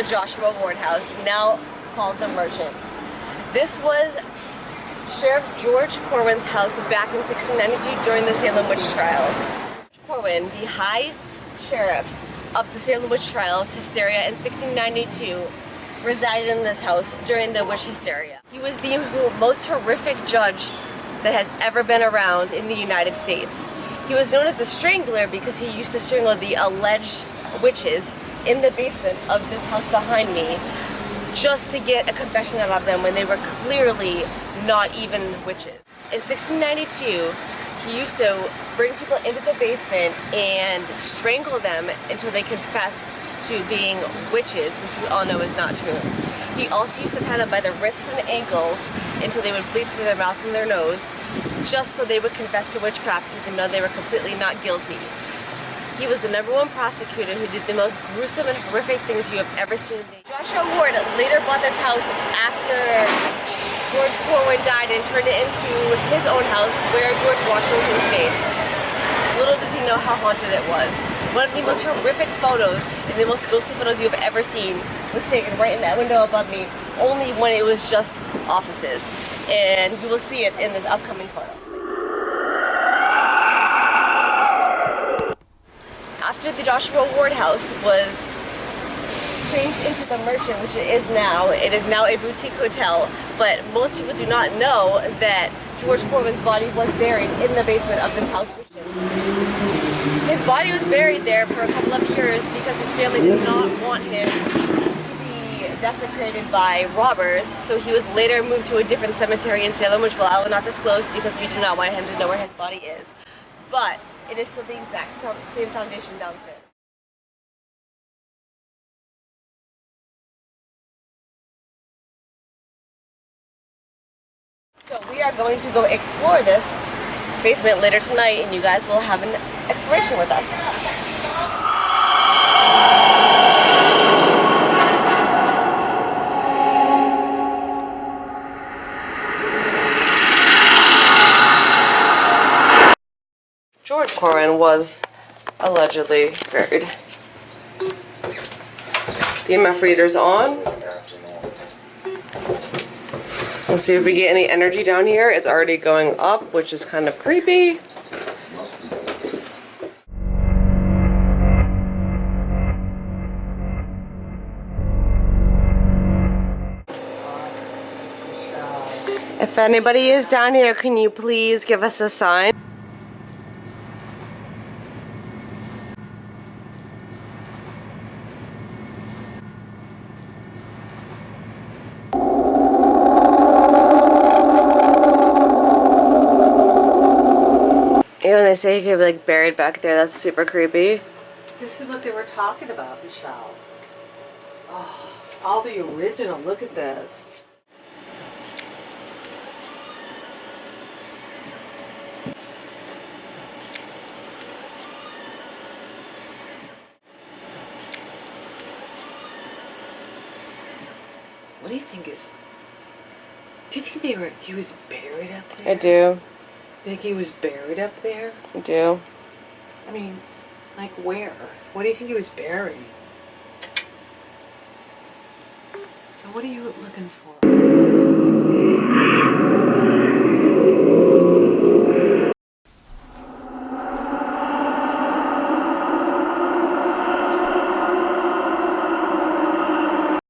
the Joshua Ward house, now called the Merchant. This was Sheriff George Corwin's house back in 1692 during the Salem witch trials. Corwin, the High Sheriff of the Salem witch trials hysteria in 1692, resided in this house during the witch hysteria. He was the most horrific judge that has ever been around in the United States. He was known as the Strangler because he used to strangle the alleged witches in the basement of this house behind me just to get a confession out of them when they were clearly not even witches. In 1692, he used to bring people into the basement and strangle them until they confessed to being witches, which we all know is not true. He also used to tie them by the wrists and ankles until they would bleed through their mouth and their nose, just so they would confess to witchcraft even though they were completely not guilty. He was the #1 prosecutor who did the most gruesome and horrific things you have ever seen. Joshua Ward later bought this house after George Corwin died and turned it into his own house where George Washington stayed. Little did he know how haunted it was. One of the most horrific photos and the most ghostly photos you have ever seen was taken right in that window above me, only when it was just offices. And you will see it in this upcoming photo. After the Joshua Ward house was changed into the Merchant, which it is now a boutique hotel, but most people do not know that George Corwin's body was buried in the basement of this house. His body was buried there for a couple of years because his family did not want him to be desecrated by robbers, so he was later moved to a different cemetery in Salem, which I will not disclose because we do not want him to know where his body is. But it is still the exact same foundation downstairs. So we are going to go explore this basement later tonight, and you guys will have an exploration with us. George Corwin was allegedly buried. The EMF reader's on. Let's see if we get any energy down here. It's already going up, which is kind of creepy. If anybody is down here, can you please give us a sign? And when they say he could be like buried back there, that's super creepy. This is what they were talking about, Michelle. Oh, all the original, look at this. What do you think is... Do you think he was buried up there? I do. You think he was buried up there? I do. I mean, like where? What do you think he was buried? So what are you looking for?